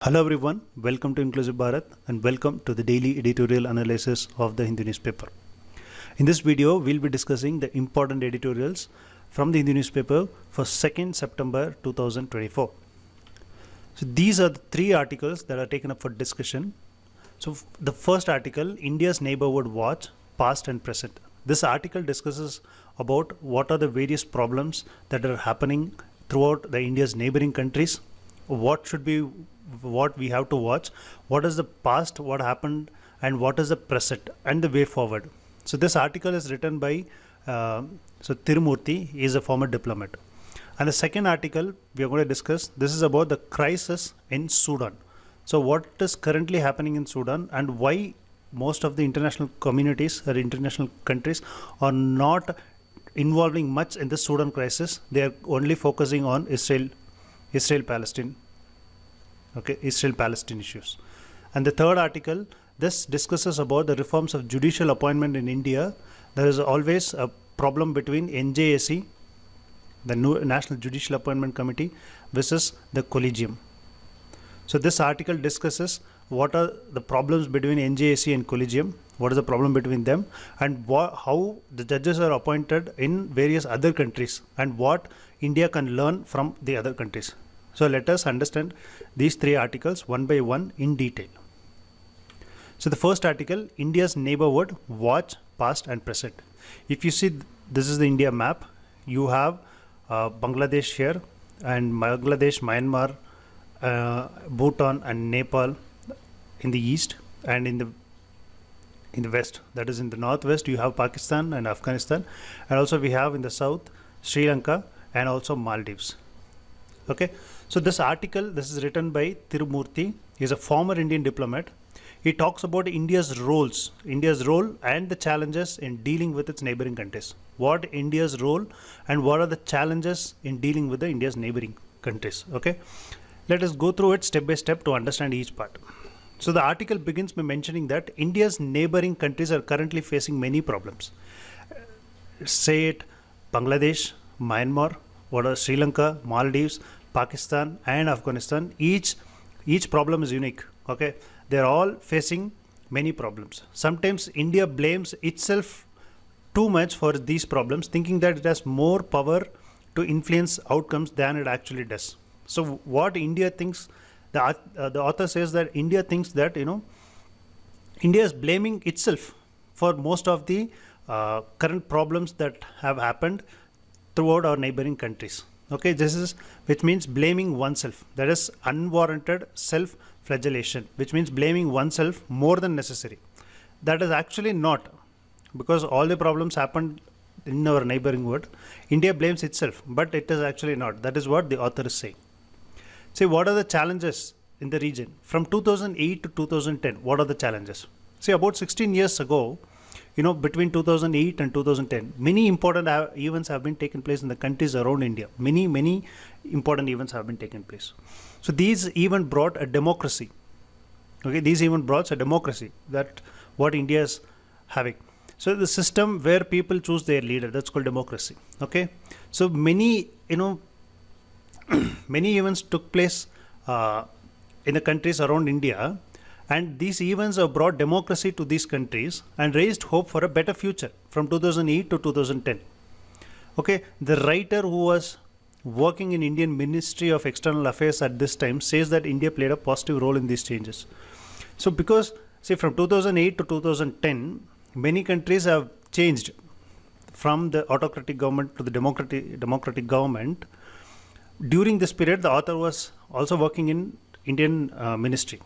Hello everyone, welcome to Inclusive Bharat and welcome to the daily editorial analysis of the Hindu newspaper. In this video, we'll be discussing the important editorials from the Hindu newspaper for 2nd September 2024. So these are the three articles that are taken up for discussion. So the first article, India's Neighborhood Watch, Past and Present. This article discusses about what are the various problems that are happening throughout the India's neighboring countries, what we have to watch, what is the past, what happened, and what is the present and the way forward. So this article is written by Tirumurthy. He is a former diplomat. And the second article we are going to discuss, this is about the crisis in Sudan. So what is currently happening in Sudan and why most of the international communities or international countries are not involving much in the Sudan crisis. They are only focusing on Israel-Palestine issues. And the third article, this discusses about the reforms of judicial appointment in India. There is always a problem between NJAC, the National Judicial Appointment Committee, versus the Collegium. So this article discusses what are the problems between NJAC and Collegium, what is the problem between them, and how the judges are appointed in various other countries, and what India can learn from the other countries. So let us understand these three articles one by one in detail. So the first article, India's Neighborhood Watch, Past and Present. If you see, this is the India map. You have Bangladesh here, and Bangladesh, Myanmar, Bhutan and Nepal in the east, and in the west, that is in the northwest, you have Pakistan and Afghanistan, and also we have in the south Sri Lanka and also Maldives. Okay, so this article, this is written by Tirumurthy. He is a former Indian diplomat. He talks about India's role and the challenges in dealing with its neighboring countries. What India's role and what are the challenges in dealing with the India's neighboring countries. Okay, let us go through it step by step to understand each part. So the article begins by mentioning that India's neighboring countries are currently facing many problems. Say it, Bangladesh, Myanmar, Sri Lanka, Maldives, Pakistan and Afghanistan. Each problem is unique. Okay, they're all facing many problems. Sometimes India blames itself too much for these problems, thinking that it has more power to influence outcomes than it actually does. So what India thinks, the author says that India thinks that India is blaming itself for most of the current problems that have happened throughout our neighboring countries. Okay, which means blaming oneself. That is unwarranted self-flagellation, which means blaming oneself more than necessary. That is actually not, because all the problems happened in our neighboring world. India blames itself, but it is actually not. That is what the author is saying. See, what are the challenges in the region? From 2008 to 2010, what are the challenges? See, about 16 years ago, between 2008 and 2010, many important events have been taken place in the countries around India. Many important events have been taken place. So these even brought a democracy. Okay, these even brought a democracy, that what India is having. So the system where people choose their leader, that's called democracy. Okay, so many events took place in the countries around India. And these events have brought democracy to these countries and raised hope for a better future from 2008 to 2010. Okay, the writer who was working in Indian Ministry of External Affairs at this time says that India played a positive role in these changes. So because, say, from 2008 to 2010, many countries have changed from the autocratic government to the democratic government. During this period, the author was also working in Indian ministry.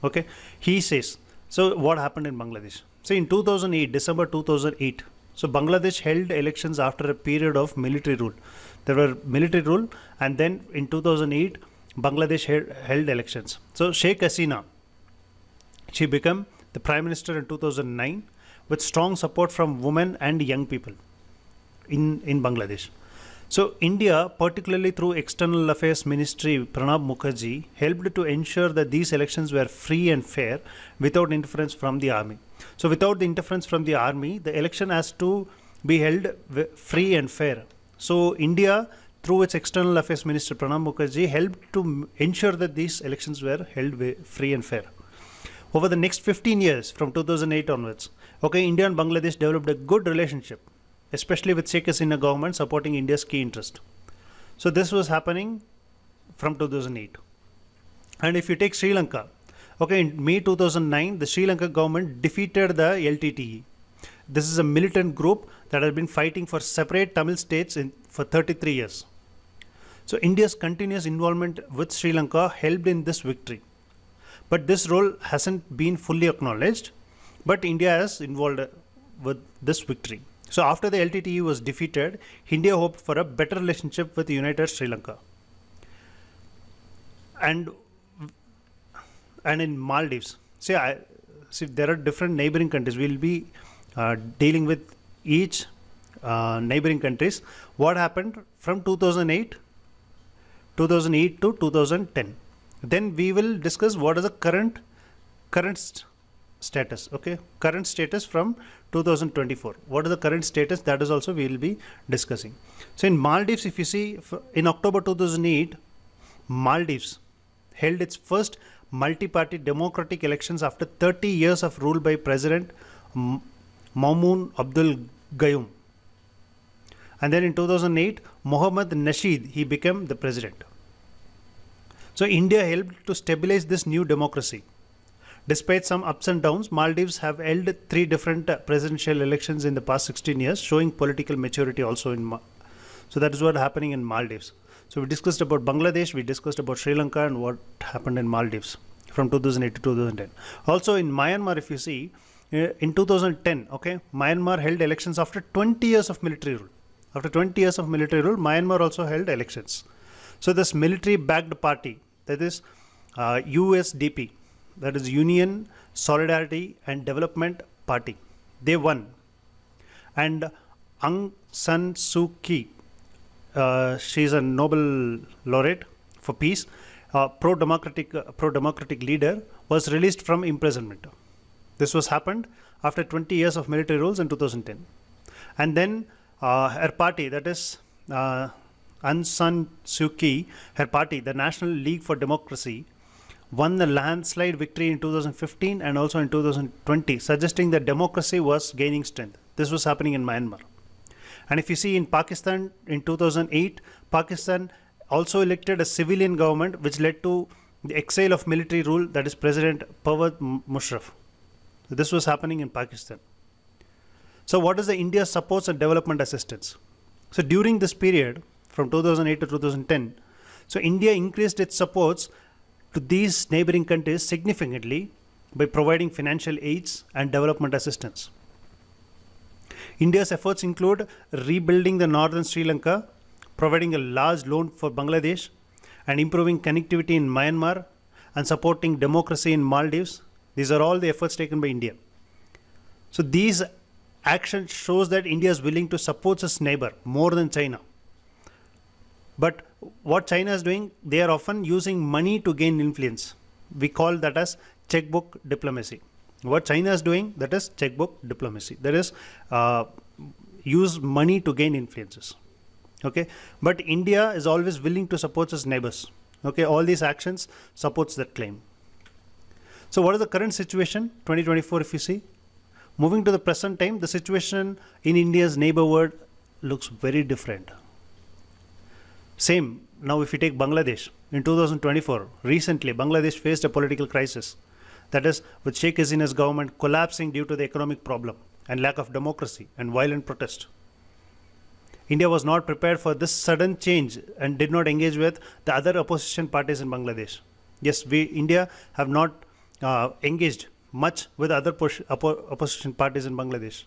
Okay, he says, so what happened in Bangladesh? So in 2008, December 2008, so Bangladesh held elections after a period of military rule. There were military rule, and then in 2008, Bangladesh held elections. So Sheikh Hasina, she became the Prime Minister in 2009 with strong support from women and young people in Bangladesh. So India, particularly through External Affairs Ministry, Pranab Mukherjee, helped to ensure that these elections were free and fair without interference from the army. So without the interference from the army, the election has to be held free and fair. So India through its External Affairs Minister Pranab Mukherjee, helped to ensure that these elections were held free and fair. Over the next 15 years, from 2008 onwards, India and Bangladesh developed a good relationship, especially with Sheikh Hasina government supporting India's key interest. So this was happening from 2008. And if you take Sri Lanka, in May 2009, the Sri Lanka government defeated the LTTE. This is a militant group that has been fighting for separate Tamil states for 33 years. So India's continuous involvement with Sri Lanka helped in this victory. But this role hasn't been fully acknowledged, but India is involved with this victory. So after the LTTE was defeated, India hoped for a better relationship with United Sri Lanka. And in Maldives, see, there are different neighboring countries. We'll be dealing with each neighboring countries. What happened from 2008 to 2010. Then we will discuss what is the current status. Current status from 2024. What is the current status? That is also we will be discussing. So in Maldives, if you see, in October 2008, Maldives held its first multi-party democratic elections after 30 years of rule by President Maumoon Abdul Gayoom. And then in 2008, Mohammad Nasheed, he became the president. So India helped to stabilize this new democracy. Despite some ups and downs, Maldives have held 3 different presidential elections in the past 16 years, showing political maturity also so that is what happening in Maldives. So we discussed about Bangladesh, we discussed about Sri Lanka and what happened in Maldives from 2008 to 2010. Also in Myanmar, if you see, in 2010, Myanmar held elections after 20 years of military rule. After 20 years of military rule, Myanmar also held elections. So this military-backed party, that is USDP, that is Union Solidarity and Development Party, they won. And Aung San Suu Kyi, she is a Nobel laureate for peace, pro-democratic leader, was released from imprisonment. This was happened after 20 years of military rules in 2010. And then her party, that is Aung San Suu Kyi, her party, the National League for Democracy, won the landslide victory in 2015 and also in 2020, suggesting that democracy was gaining strength. This was happening in Myanmar. And if you see in Pakistan in 2008, Pakistan also elected a civilian government which led to the exile of military rule, that is President Pervez Musharraf. So this was happening in Pakistan. So what is the India supports and development assistance? So during this period from 2008 to 2010, so India increased its supports to these neighboring countries significantly by providing financial aids and development assistance. India's efforts include rebuilding the northern Sri Lanka, providing a large loan for Bangladesh, and improving connectivity in Myanmar, and supporting democracy in Maldives. These are all the efforts taken by India. So these actions shows that India is willing to support its neighbor more than China. But what China is doing, they are often using money to gain influence. We call that as checkbook diplomacy. What China is doing, that is checkbook diplomacy. That is use money to gain influences. But India is always willing to support its neighbors. All these actions supports that claim. So what is the current situation, 2024, if you see? Moving to the present time, the situation in India's neighborhood looks very different. Same, now if you take Bangladesh, in 2024, recently Bangladesh faced a political crisis. That is, with Sheikh Hasina's government collapsing due to the economic problem and lack of democracy and violent protest. India was not prepared for this sudden change and did not engage with the other opposition parties in Bangladesh. Yes, India have not engaged much with other opposition parties in Bangladesh.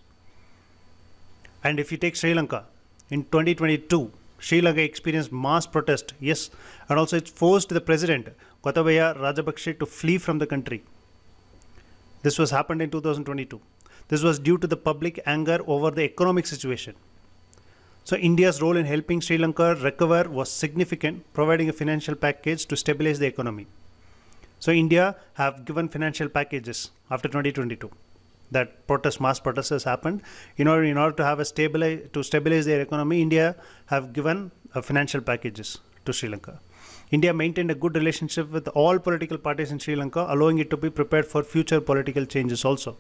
And if you take Sri Lanka, in 2022, Sri Lanka experienced mass protest, yes, and also it forced the president, Gotabaya Rajapaksa, to flee from the country. This was happened in 2022. This was due to the public anger over the economic situation. So India's role in helping Sri Lanka recover was significant, providing a financial package to stabilize the economy. So India have given financial packages after 2022. that mass protests has happened. In order to have stabilize their economy, India have given financial packages to Sri Lanka. India maintained a good relationship with all political parties in Sri Lanka, allowing it to be prepared for future political changes also.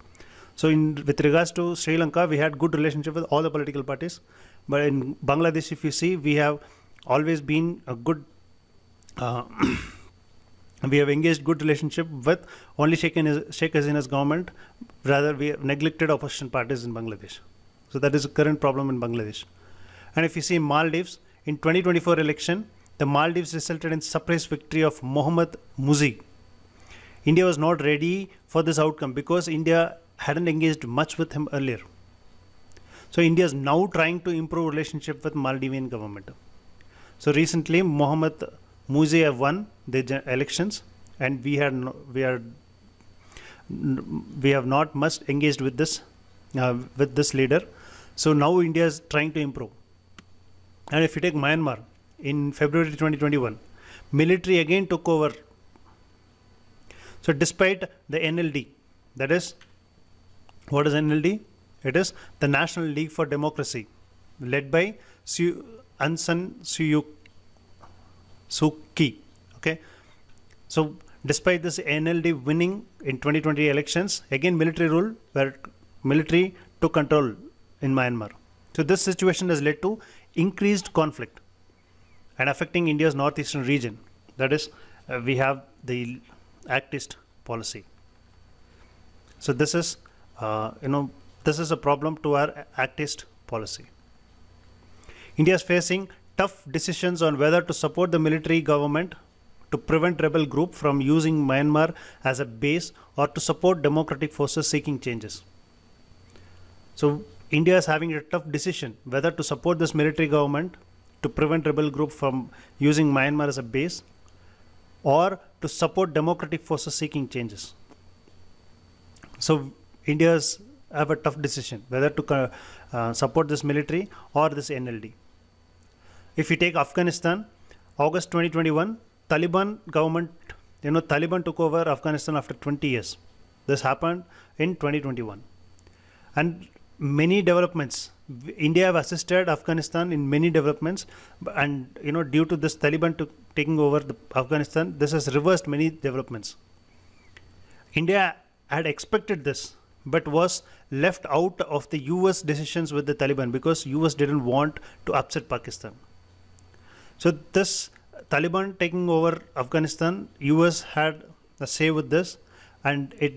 So with regards to Sri Lanka, we had good relationship with all the political parties. But in Bangladesh, if you see, we have always been a good, we have engaged good relationship with only Sheikh Hasina's government. Rather, we have neglected opposition parties in Bangladesh. So that is a current problem in Bangladesh. And if you see Maldives, in 2024 election, the Maldives resulted in suppressed victory of Mohammad Muzi. India was not ready for this outcome because India hadn't engaged much with him earlier. So India is now trying to improve relationship with Maldivian government. So recently, Mohammad Muzi have won the elections, and we have not much engaged with this leader. So now India is trying to improve. And if you take Myanmar, in February 2021, military again took over. So despite the NLD, that is, what is NLD? It is the National League for Democracy, led by Aung San Suu Kyi. Okay, so despite this NLD winning in 2020 elections, again military rule, where military took control in Myanmar. So this situation has led to increased conflict and affecting India's northeastern region. That is, we have the Act East policy. So this is, this is a problem to our Act East policy. India is facing tough decisions on whether to support the military government to prevent rebel group from using Myanmar as a base, or to support democratic forces seeking changes. So India is having a tough decision whether to support this military government to prevent rebel group from using Myanmar as a base, or to support democratic forces seeking changes. So India's have a tough decision whether to support this military or this NLD. If you take Afghanistan, August 2021, Taliban government, Taliban took over Afghanistan after 20 years. This happened in 2021. And many developments, India have assisted Afghanistan in many developments, and due to this Taliban taking over Afghanistan, this has reversed many developments. India had expected this, but was left out of the US decisions with the Taliban because US didn't want to upset Pakistan. So this Taliban taking over Afghanistan, US had a say with this, and it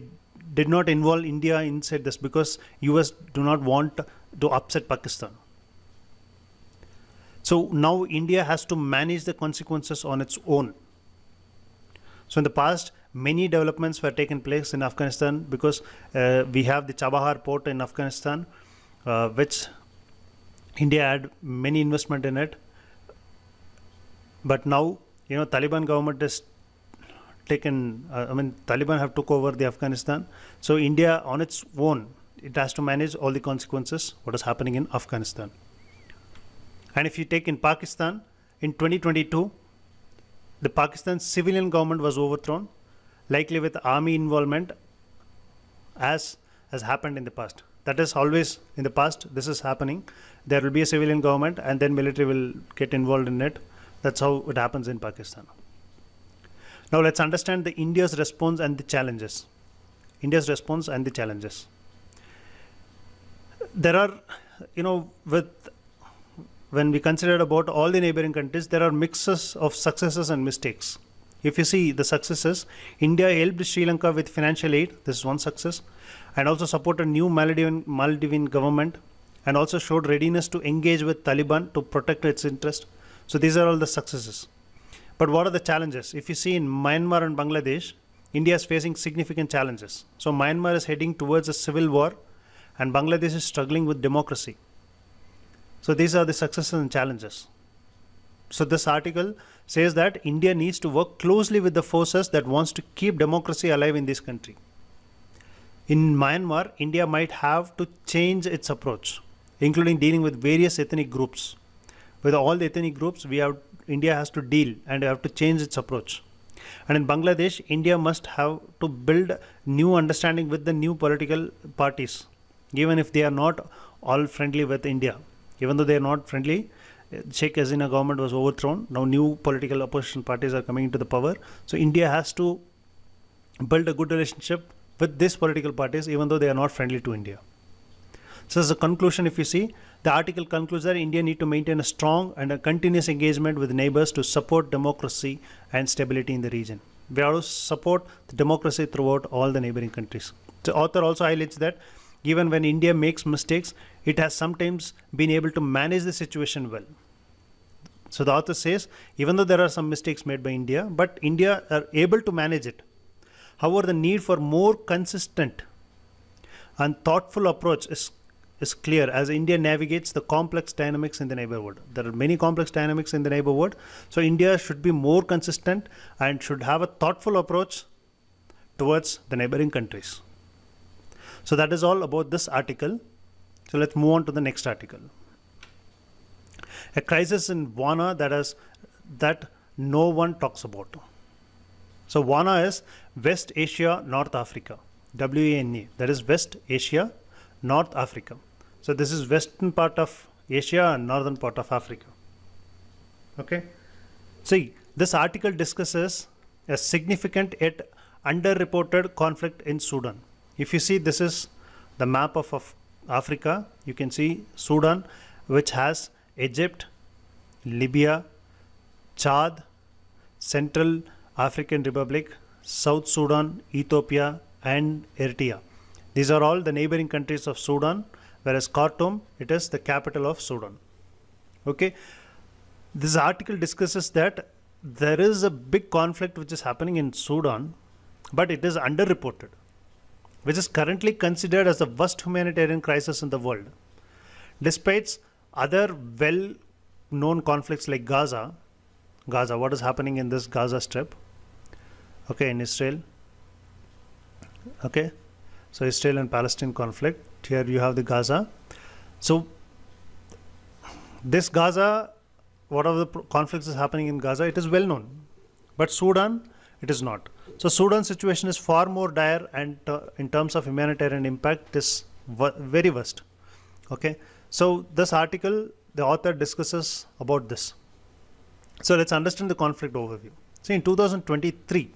did not involve India inside this because US do not want to upset Pakistan. So now India has to manage the consequences on its own. So in the past, many developments were taken place in Afghanistan because we have the Chabahar port in Afghanistan, which India had many investment in it. But now, Taliban government is taken, Taliban have took over the Afghanistan. So India on its own, it has to manage all the consequences, what is happening in Afghanistan. And if you take in Pakistan, in 2022, the Pakistan civilian government was overthrown, likely with army involvement, as has happened in the past. That is always in the past, this is happening. There will be a civilian government and then military will get involved in it. That's how it happens in Pakistan. Now let's understand the India's response and the challenges. India's response and the challenges. There are, when we consider about all the neighboring countries, there are mixes of successes and mistakes. If you see the successes, India helped Sri Lanka with financial aid. This is one success, and also supported new Maldivian government, and also showed readiness to engage with Taliban to protect its interest. So these are all the successes. But what are the challenges? If you see in Myanmar and Bangladesh, India is facing significant challenges. So Myanmar is heading towards a civil war, and Bangladesh is struggling with democracy. So these are the successes and challenges. So this article says that India needs to work closely with the forces that wants to keep democracy alive in this country. In Myanmar, India might have to change its approach, including dealing with various ethnic groups. With all the ethnic groups, India has to deal and have to change its approach. And in Bangladesh, India must have to build new understanding with the new political parties, even if they are not all friendly with India. Even though they are not friendly, Sheikh Hasina government was overthrown. Now new political opposition parties are coming into the power. So India has to build a good relationship with these political parties, even though they are not friendly to India. So as a conclusion, if you see, the article concludes that India need to maintain a strong and a continuous engagement with neighbors to support democracy and stability in the region. We have to support the democracy throughout all the neighboring countries. The author also highlights that even when India makes mistakes, it has sometimes been able to manage the situation well. So the author says, even though there are some mistakes made by India, but India are able to manage it. However, the need for more consistent and thoughtful approach is clear as India navigates the complex dynamics in the neighborhood. There are many complex dynamics in the neighborhood. So India should be more consistent and should have a thoughtful approach towards the neighboring countries. So that is all about this article. So let's move on to the next article. A crisis in WANA that no one talks about. So WANA is West Asia, North Africa. WANA, that is West Asia, North Africa. So this is western part of Asia and northern part of Africa. Okay. See, this article discusses a significant yet underreported conflict in Sudan. If you see, this is the map of Africa. You can see Sudan, which has Egypt, Libya, Chad, Central African Republic, South Sudan, Ethiopia, and Eritrea. These are all the neighboring countries of Sudan, whereas Khartoum, it is the capital of Sudan. Okay. This article discusses that there is a big conflict which is happening in Sudan, but it is underreported, which is currently considered as the worst humanitarian crisis in the world. Despite other well-known conflicts like Gaza, what is happening in this Gaza Strip, okay, in Israel, okay, so Israel and Palestine conflict, here you have the Gaza. So this Gaza, what are the conflicts is happening in Gaza, it is well known, but Sudan, it is not. So Sudan situation is far more dire, and in terms of humanitarian impact, it is very worst. Okay, so this article, the author discusses about this. So let's understand the conflict overview. See, in 2023,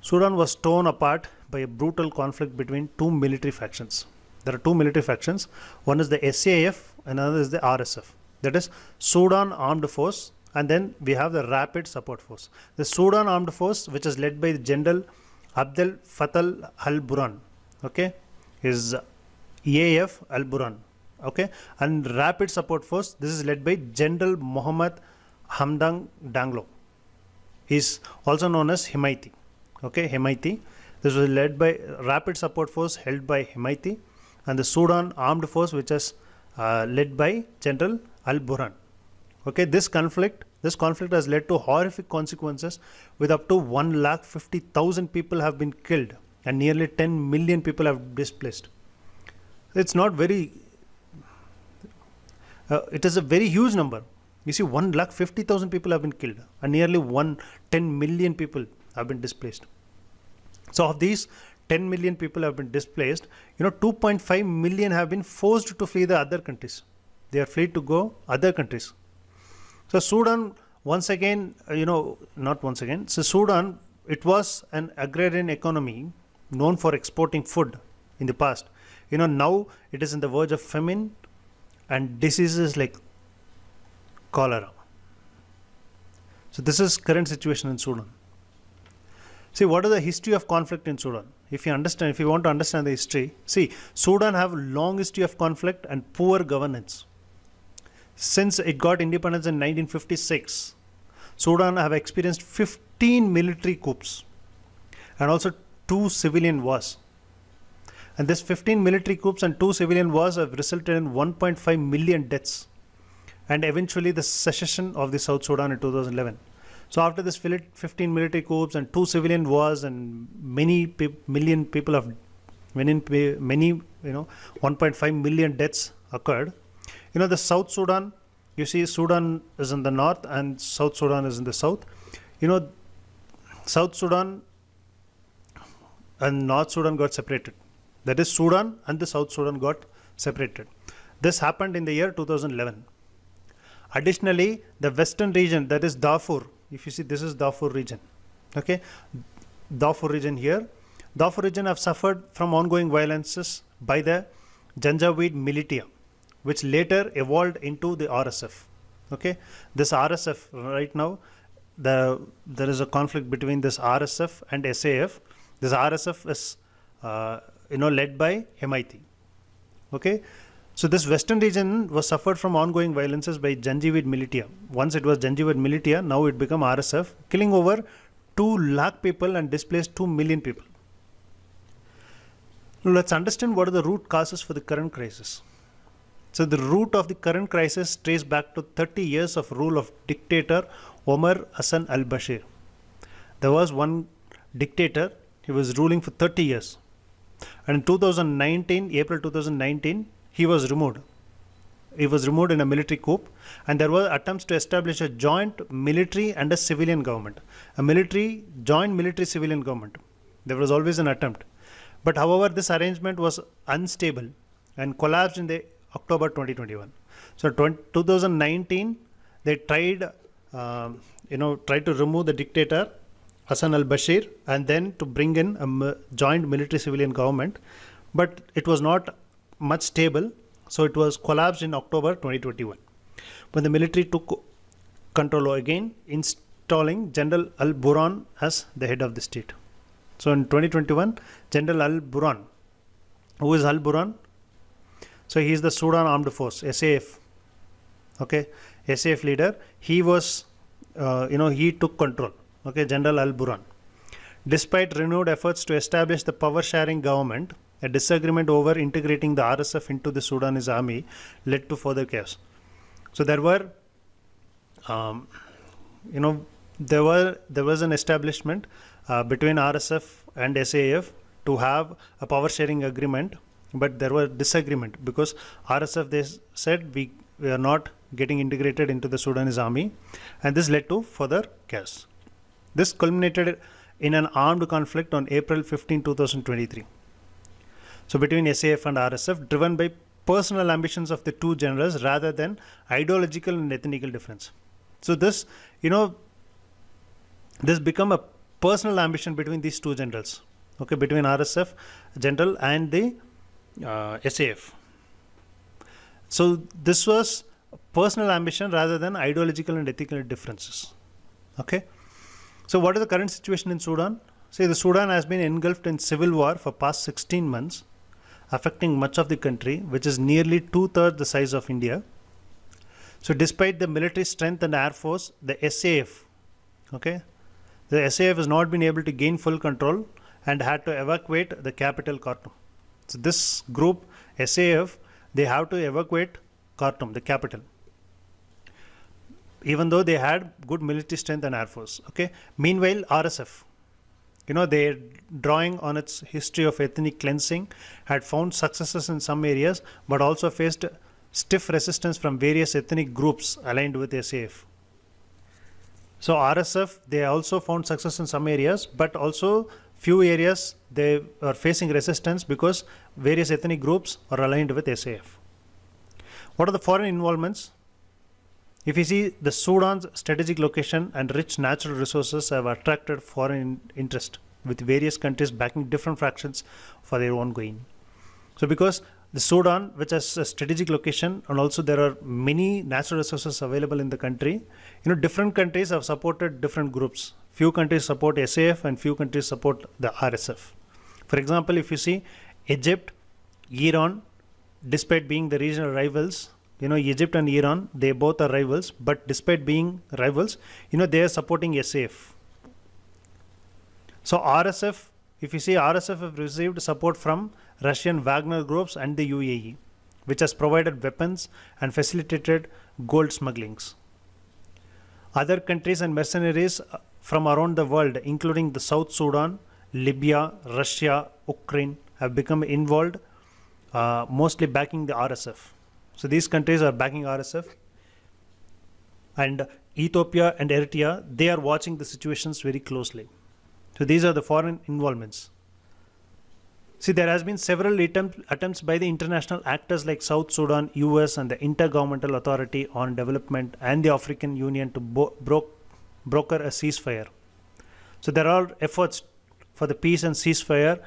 Sudan was torn apart by a brutal conflict between two military factions. There are two military factions. One is the SAF and another is the RSF. That is Sudan Armed Force, and then we have the Rapid Support Force. The Sudan Armed Force, which is led by General Abdel Fattah al-Burhan, okay, is EAF al-Burhan, okay, and Rapid Support Force, this is led by General Mohammed Hamdan Daglo. He is also known as Hemedti. Okay, Hemedti. This was led by Rapid Support Force held by Hemedti, and the Sudan Armed Force, which is led by General al-Burhan. Okay, this conflict has led to horrific consequences, with up to 150,000 people have been killed and nearly 10 million people have displaced. It's not very, it is a very huge number. You see, 150,000 people have been killed and nearly 10 million people have been displaced. So of these 10 million people have been displaced, 2.5 million have been forced to flee the other countries. They are free to go other countries. So Sudan, once again, not once again, so Sudan, it was an agrarian economy known for exporting food in the past. Now it is in the verge of famine and diseases like cholera. So this is current situation in Sudan. See, what is the history of conflict in Sudan? If you want to understand the history, see, Sudan have long history of conflict and poor governance. Since it got independence in 1956, Sudan have experienced 15 military coups and also 2 civilian wars. And this 15 military coups and 2 civilian wars have resulted in 1.5 million deaths, and eventually the secession of the South Sudan in 2011. So after this 15 military coups and 2 civilian wars and many million people have, 1.5 million deaths occurred. The South Sudan, you see, Sudan is in the north and South Sudan is in the south. South Sudan and North Sudan got separated. That is, Sudan and the South Sudan got separated. This happened in the year 2011. Additionally, the western region, that is Darfur, if you see, this is Darfur region. Okay, Darfur region here. Darfur region have suffered from ongoing violences by the Janjaweed militia, which later evolved into the RSF. Okay, this RSF right now, there is a conflict between this RSF and SAF. This RSF is led by MIT. Okay, so this western region was suffered from ongoing violences by Janjaweed militia. Once it was Janjaweed militia, now it became RSF, killing over 2 lakh people and displaced 2 million people. Now let's understand what are the root causes for the current crisis. So the root of the current crisis traces back to 30 years of rule of dictator Omar Hassan al-Bashir. There was one dictator, he was ruling for 30 years. And in 2019, April 2019, he was removed. He was removed in a military coup, and there were attempts to establish a joint military and a civilian government. A joint military civilian government. There was always an attempt. But however, this arrangement was unstable and collapsed in the October 2021. So 2019, they tried to remove the dictator Hassan al-Bashir and then to bring in a joint military civilian government, but it was not much stable, so it was collapsed in October 2021 when the military took control again, installing General al-Burhan as the head of the state. So in 2021, General al-Burhan, who is al-Burhan? So he is the Sudan Armed Force, SAF. Okay, SAF leader. He was, he took control. Okay, General al-Burhan. Despite renewed efforts to establish the power-sharing government, a disagreement over integrating the RSF into the Sudanese army led to further chaos. So there were, there was an establishment between RSF and SAF to have a power-sharing agreement, but there were disagreement because RSF, they said we are not getting integrated into the Sudanese army, and this led to further chaos. This culminated in an armed conflict on April 15, 2023. So between SAF and RSF, driven by personal ambitions of the two generals rather than ideological and ethnical difference. So this, this become a personal ambition between these two generals. Okay, between RSF general and the SAF. So this was personal ambition rather than ideological and ethical differences. Okay. So what is the current situation in Sudan? See, the Sudan has been engulfed in civil war for past 16 months, affecting much of the country, which is nearly 2/3 the size of India. So despite the military strength and air force, the SAF, the SAF has not been able to gain full control and had to evacuate the capital Khartoum. So this group, SAF, they have to evacuate Khartoum, the capital, even though they had good military strength and air force. Okay. Meanwhile, RSF, they're drawing on its history of ethnic cleansing, had found successes in some areas, but also faced stiff resistance from various ethnic groups aligned with SAF. So RSF, they also found success in some areas, but also few areas they are facing resistance because various ethnic groups are aligned with SAF. What are the foreign involvements? If you see, the Sudan's strategic location and rich natural resources have attracted foreign interest, with various countries backing different fractions for their own gain. So because the Sudan, which has a strategic location, and also there are many natural resources available in the country, different countries have supported different groups. Few countries support SAF and few countries support the RSF. For example, if you see Egypt, Iran, despite being the regional rivals, Egypt and Iran, they both are rivals, but despite being rivals, they are supporting SAF. So RSF, if you see, RSF have received support from Russian Wagner groups and the UAE, which has provided weapons and facilitated gold smugglings. Other countries and mercenaries from around the world, including the South Sudan, Libya, Russia, Ukraine, have become involved, mostly backing the RSF. So these countries are backing RSF, and Ethiopia and Eritrea, they are watching the situations very closely. So these are the foreign involvements. See, there has been several attempts by the international actors like South Sudan, US, and the Intergovernmental Authority on Development and the African Union to broker a ceasefire. So there are efforts for the peace and ceasefire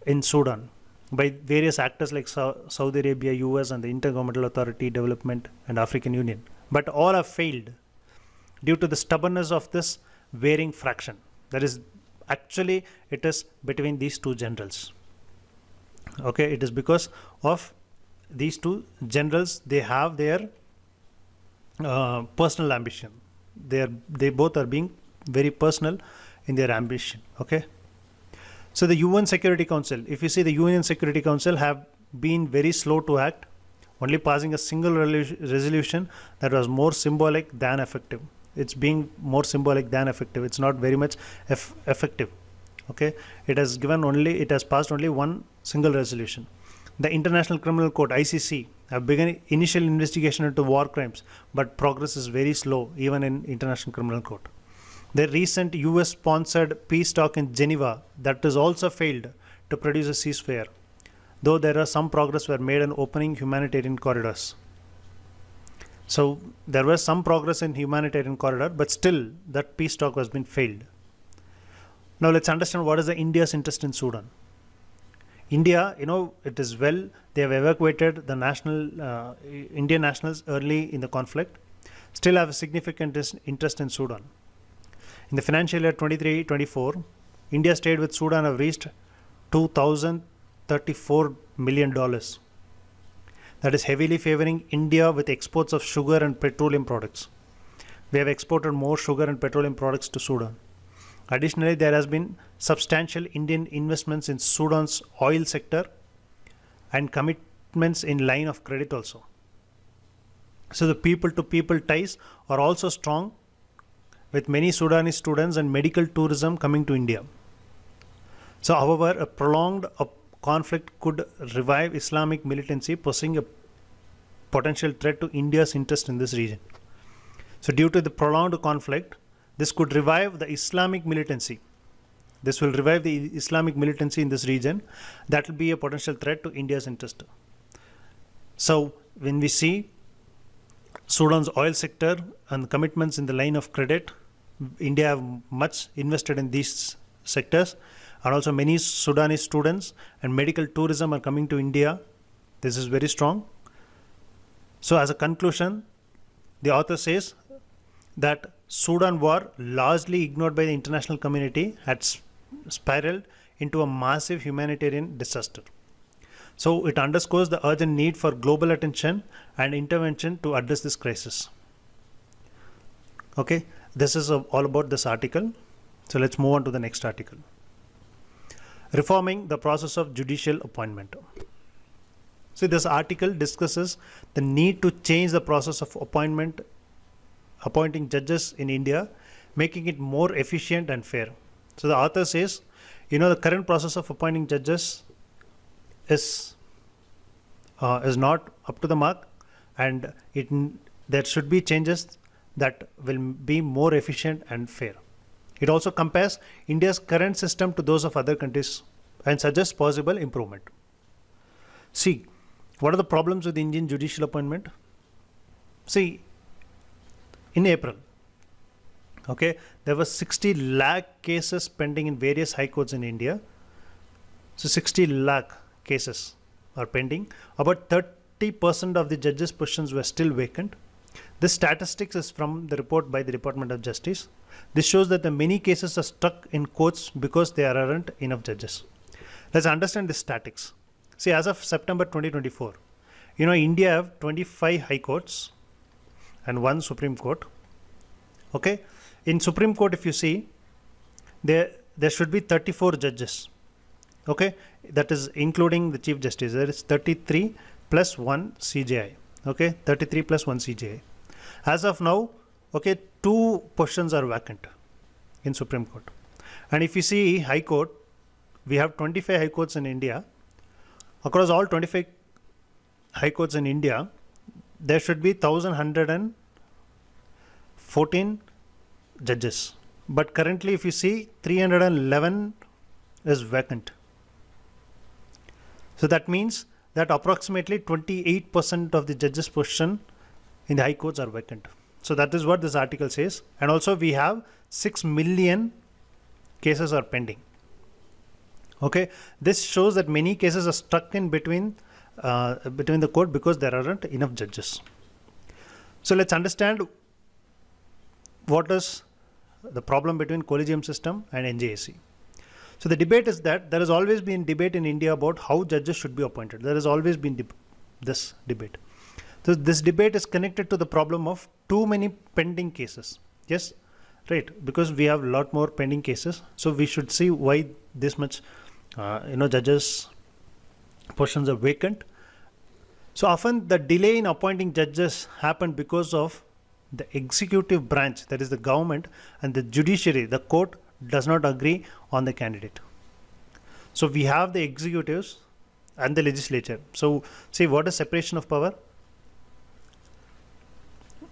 in Sudan by various actors like Saudi Arabia, US, and the Intergovernmental Authority, Development, and African Union. But all have failed due to the stubbornness of this varying fraction. That is, actually, it is between these two generals. Okay, it is because of these two generals. They have their personal ambition. They both are being very personal in their ambition. Okay. So the UN Security Council, if you see, the UN Security Council have been very slow to act, only passing a single resolution that was more symbolic than effective. It's being more symbolic than effective. It's not very much effective. Okay, it has passed only one single resolution. The International Criminal Court, ICC, have begun initial investigation into war crimes, but progress is very slow even in International Criminal Court. The recent US-sponsored peace talk in Geneva that has also failed to produce a ceasefire, though there are some progress were made in opening humanitarian corridors. So there was some progress in humanitarian corridor, but still that peace talk has been failed. Now let's understand what is the India's interest in Sudan. India, it is well, they have evacuated the Indian nationals early in the conflict, still have a significant interest in Sudan. In the financial year 23-24, India's trade with Sudan have reached $2,034 million. That is heavily favoring India with exports of sugar and petroleum products. We have exported more sugar and petroleum products to Sudan. Additionally, there has been substantial Indian investments in Sudan's oil sector and commitments in line of credit also. So the people-to-people ties are also strong, with many Sudanese students and medical tourism coming to India. So however, a prolonged conflict could revive Islamic militancy, posing a potential threat to India's interest in this region. So due to the prolonged conflict, this could revive the Islamic militancy. This will revive the Islamic militancy in this region. That will be a potential threat to India's interest. So when we see Sudan's oil sector and commitments in the line of credit, India have much invested in these sectors, and also many Sudanese students and medical tourism are coming to India. This is very strong. So as a conclusion, the author says that Sudan war, largely ignored by the international community, had spiraled into a massive humanitarian disaster. So it underscores the urgent need for global attention and intervention to address this crisis. Okay, this is all about this article. So let's move on to the next article. Reforming the process of judicial appointment. So this article discusses the need to change the process of appointing judges in India, making it more efficient and fair. So the author says, the current process of appointing judges is not up to the mark, and there should be changes that will be more efficient and fair. It also compares India's current system to those of other countries and suggests possible improvement. See, what are the problems with Indian judicial appointment? See, in April, there were 60 lakh cases pending in various high courts in India. So 60 lakh cases are pending. About 30% of the judges' positions were still vacant. This statistics is from the report by the Department of Justice. This shows that the many cases are stuck in courts because there aren't enough judges. Let's understand the statistics. See, as of September 2024, India have 25 high courts and 1 Supreme Court. Okay, in Supreme Court, if you see, there should be 34 judges. Okay, that is including the Chief Justice. There is 33 plus 1 CJI. Okay, 33 plus 1 CJI. As of now, 2 positions are vacant in Supreme Court. And if you see High Court, we have 25 High Courts in India. Across all 25 High Courts in India, there should be 1,114 judges. But currently, if you see, 311 is vacant. So that means that approximately 28% of the judges' position in the high courts are vacant. So that is what this article says. And also we have 6 million cases are pending. Okay, this shows that many cases are stuck in between the court because there aren't enough judges. So let's understand what is the problem between collegium system and NJAC. So the debate is that there has always been debate in India about how judges should be appointed. There has always been this debate. So this debate is connected to the problem of too many pending cases. Yes, right, because we have a lot more pending cases. So we should see why this much judges positions are vacant. So often the delay in appointing judges happened because of the executive branch, that is the government, and the judiciary, the court, does not agree on the candidate. So we have the executives and the legislature. So see, what is separation of power?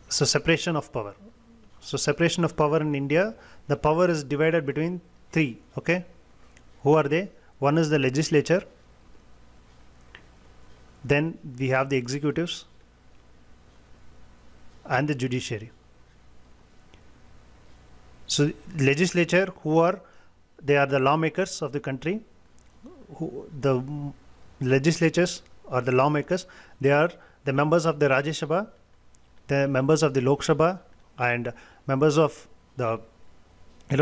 So separation of power. So separation of power in India, the power is divided between three. Okay, who are they? One is the legislature, then we have the executives and the judiciary. So legislature, they are the lawmakers of the country. The legislatures or the lawmakers, they are the members of the Rajya Sabha, the members of the Lok Sabha, and members of the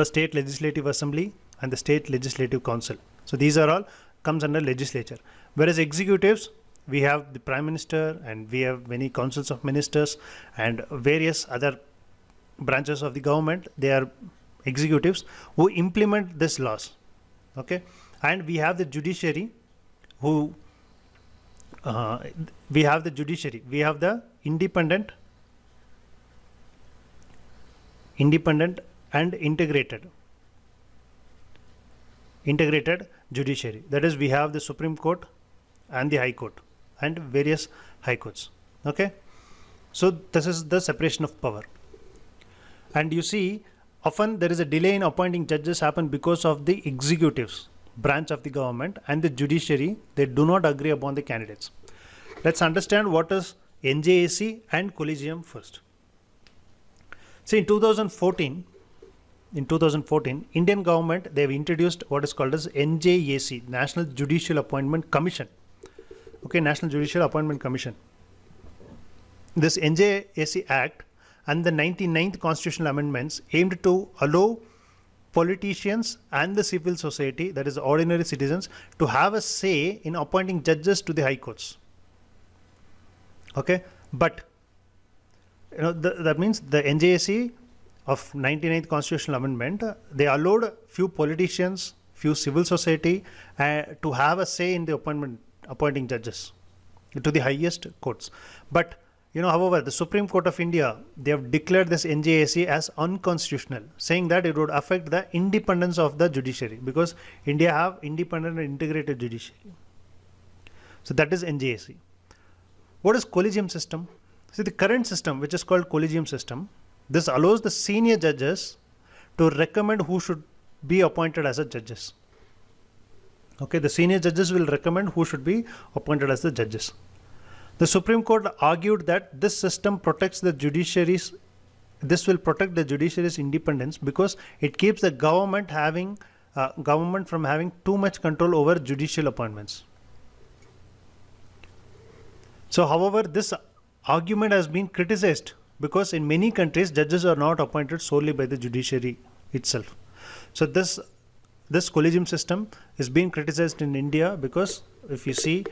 state legislative assembly and the state legislative council. So these are all comes under legislature. Whereas executives, we have the prime minister and we have many councils of ministers and various other branches of the government. They are executives who implement these laws. Okay, and we have the judiciary who we have the independent and integrated judiciary. That is, we have the Supreme Court and the High Court and various high courts. Okay, so this is the separation of power. And you see, often there is a delay in appointing judges happen because of the executives branch of the government and the judiciary. They do not agree upon the candidates. Let's understand what is NJAC and collegium first. See, in 2014, Indian government, they have introduced what is called as NJAC, National Judicial Appointment Commission. Okay, National Judicial Appointment Commission. This NJAC Act and the 99th constitutional amendments aimed to allow politicians and the civil society, that is ordinary citizens, to have a say in appointing judges to the high courts. Okay, but that means the NJAC of 99th constitutional amendment, they allowed few politicians, few civil society to have a say in the appointing judges to the highest courts. But however, the Supreme Court of India, they have declared this NJAC as unconstitutional, saying that it would affect the independence of the judiciary, because India have independent and integrated judiciary. So that is NJAC. What is collegium system? See, the current system, which is called collegium system, this allows the senior judges to recommend who should be appointed as a judges. Okay, the senior judges will recommend who should be appointed as the judges. The Supreme Court argued that this system protects the judiciary's, this will protect the judiciary's independence because it keeps the government from having too much control over judicial appointments. So, however, this argument has been criticized because in many countries judges are not appointed solely by the judiciary itself. So this collegium system is being criticized in India because if you see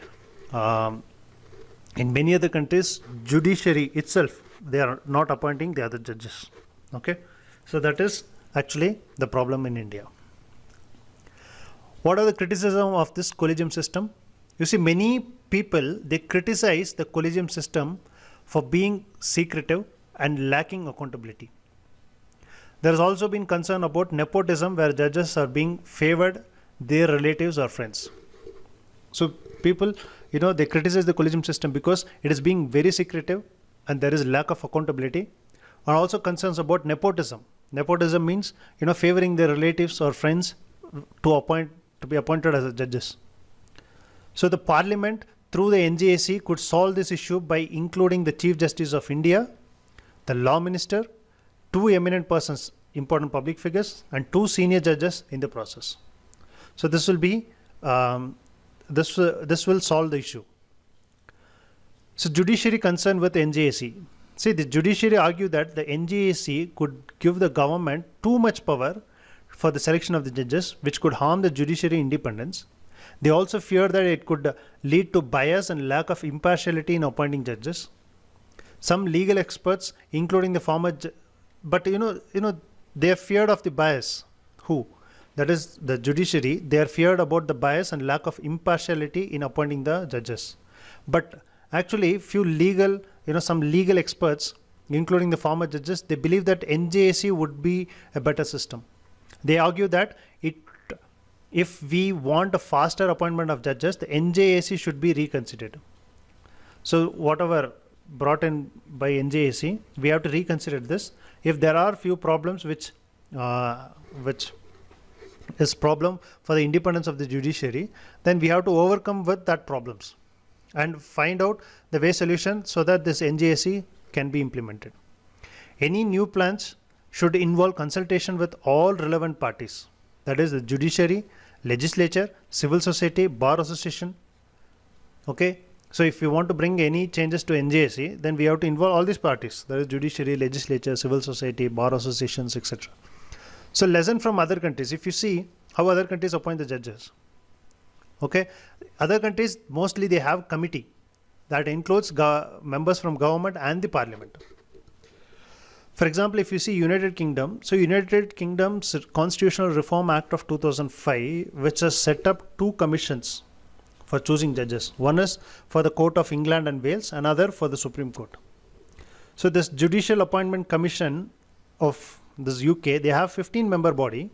in many other countries, judiciary itself, they are not appointing the other judges. Okay, so that is actually the problem in India. What are the criticism of this collegium system? You see, many people, they criticize the collegium system for being secretive and lacking accountability. There has also been concern about nepotism, where judges are being favored their relatives or friends. So people, they criticize the collegium system because it is being very secretive and there is lack of accountability. And also concerns about nepotism, Nepotism means, favoring their relatives or friends to be appointed as judges. So the Parliament through the NJAC could solve this issue by including the Chief Justice of India, the Law Minister, 2 eminent persons, important public figures, and 2 senior judges in the process. So this will be this will solve the issue. So judiciary concern with NJAC. See, the judiciary argue that the NJAC could give the government too much power for the selection of the judges, which could harm the judiciary independence. They also fear that it could lead to bias and lack of impartiality in appointing judges. Some legal experts, including the former, but they are feared of the bias. Who? That is the judiciary. They are feared about the bias and lack of impartiality in appointing the judges. But actually, some legal experts, including the former judges, they believe that NJAC would be a better system. They argue that if we want a faster appointment of judges, the NJAC should be reconsidered. So whatever brought in by NJAC, we have to reconsider this. If there are few problems which is problem for the independence of the judiciary, then we have to overcome with that problems and find out the way solution so that this NJAC can be implemented. Any new plans should involve consultation with all relevant parties, that is the judiciary, legislature, civil society, bar association. Okay, so if you want to bring any changes to NJAC, then we have to involve all these parties, that is judiciary, legislature, civil society, bar associations, etc. So lesson from other countries. If you see how other countries appoint the judges, okay, other countries mostly they have committee that includes members from government and the parliament. For example, if you see United Kingdom, so United Kingdom's Constitutional Reform Act of 2005, which has set up 2 commissions for choosing judges. One is for the Court of England and Wales, another for the Supreme Court. So this Judicial Appointment Commission of this UK, they have 15-member body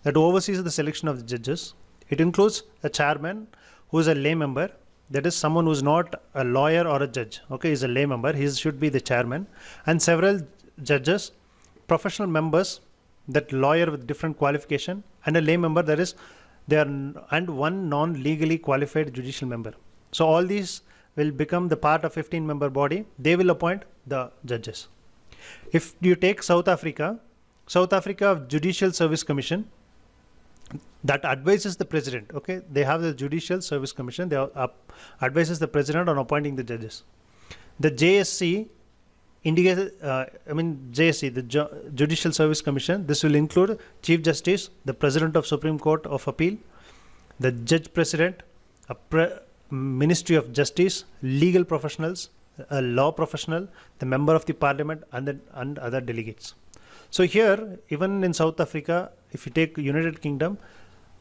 that oversees the selection of the judges. It includes a chairman who is a lay member, that is someone who is not a lawyer or a judge. Okay, he is a lay member, he should be the chairman, and several judges, professional members, that lawyer with different qualification, and a lay member, that is and one non-legally qualified judicial member. So all these will become the part of 15-member body. They will appoint the judges. If you take South Africa Judicial Service Commission that advises the president. Okay, they have the Judicial Service Commission. They advises the president on appointing the judges. The JSC JSC, the Judicial Service Commission, this will include Chief Justice, the President of Supreme Court of Appeal, the Judge President, a Ministry of Justice, legal professionals, a law professional, the Member of the Parliament, and other delegates. So here, even in South Africa, if you take United Kingdom,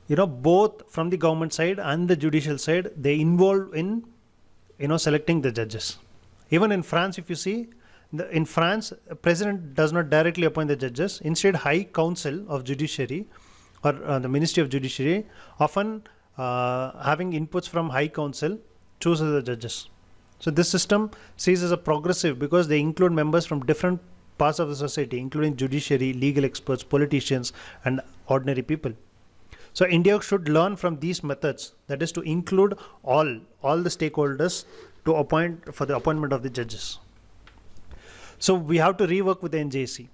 both from the government side and the judicial side, they involve in, selecting the judges. Even in France, if you see, in France, president does not directly appoint the judges. Instead, High Council of Judiciary or the Ministry of Judiciary, often having inputs from High Council, chooses the judges. So this system sees as a progressive because they include members from different parts of the society, including judiciary, legal experts, politicians, and ordinary people. So India should learn from these methods, that is to include all the stakeholders to appoint for the appointment of the judges. So we have to rework with the NJAC.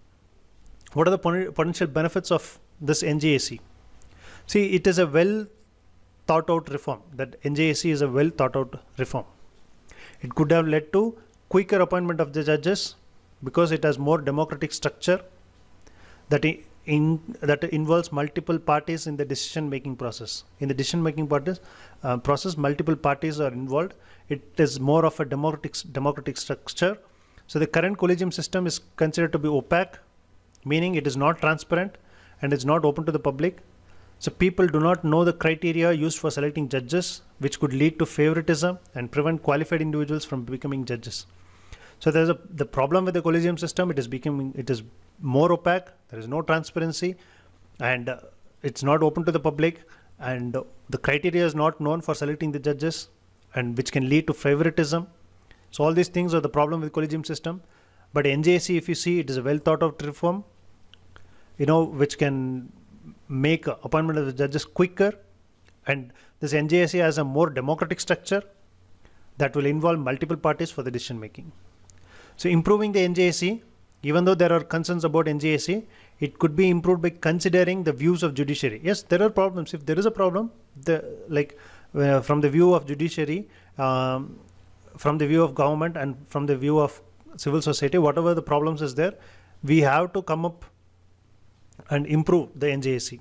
What are the potential benefits of this NJAC? See, it is a well thought out reform. That NJAC is a well thought out reform. It could have led to quicker appointment of the judges because it has more democratic structure that involves multiple parties in the decision making process. In the decision making process, multiple parties are involved. It is more of a democratic structure. So the current collegium system is considered to be opaque, meaning it is not transparent and it's not open to the public. So people do not know the criteria used for selecting judges, which could lead to favoritism and prevent qualified individuals from becoming judges. So there's the problem with the collegium system. It is more opaque. There is no transparency, and it's not open to the public, and the criteria is not known for selecting the judges, and which can lead to favoritism. So all these things are the problem with collegium system. But NJAC, if you see, it is a well thought out reform. which can make appointment of the judges quicker, and this NJSC has a more democratic structure that will involve multiple parties for the decision making. So improving the NJSC, even though there are concerns about NJSC, it could be improved by considering the views of judiciary. Yes, there are problems. If there is a problem, from the view of judiciary, from the view of government, and from the view of civil society, whatever the problems is there, we have to come up and improve the NJSC.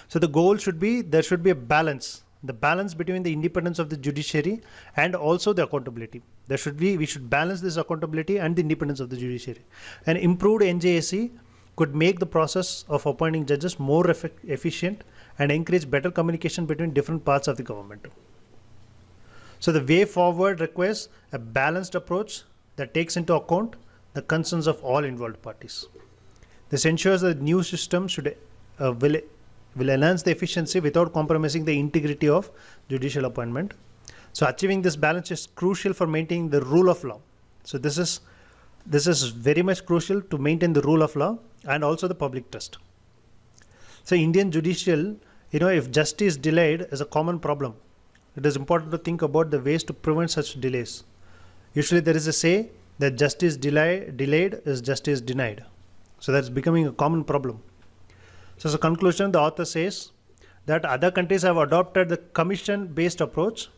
So the goal should be, there should be a balance, the balance between the independence of the judiciary and also the accountability. We should balance this accountability and the independence of the judiciary. An improved NJSC could make the process of appointing judges more efficient and encourage better communication between different parts of the government. So the way forward requires a balanced approach that takes into account the concerns of all involved parties. This ensures that the new system will enhance the efficiency without compromising the integrity of judicial appointment. So achieving this balance is crucial for maintaining the rule of law. So this is very much crucial to maintain the rule of law and also the public trust. So Indian judicial, if justice delayed is a common problem, it is important to think about the ways to prevent such delays. Usually there is a say that justice delayed is justice denied. So that's becoming a common problem. So as a conclusion, the author says that other countries have adopted the commission-based approach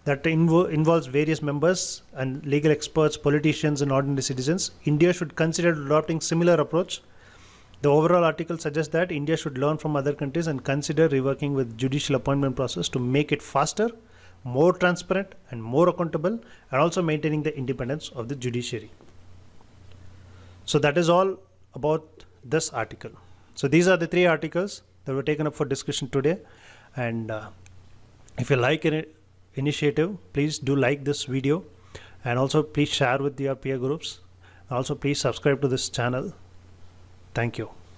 that involves various members and legal experts, politicians, and ordinary citizens. India should consider adopting similar approach. The overall article suggests that India should learn from other countries and consider reworking with judicial appointment process to make it faster, more transparent, and more accountable, and also maintaining the independence of the judiciary. So that is all about this article. So these are the 3 articles that were taken up for discussion today. And if you like an initiative, please do like this video, and also please share with your peer groups. Also please subscribe to this channel. Thank you.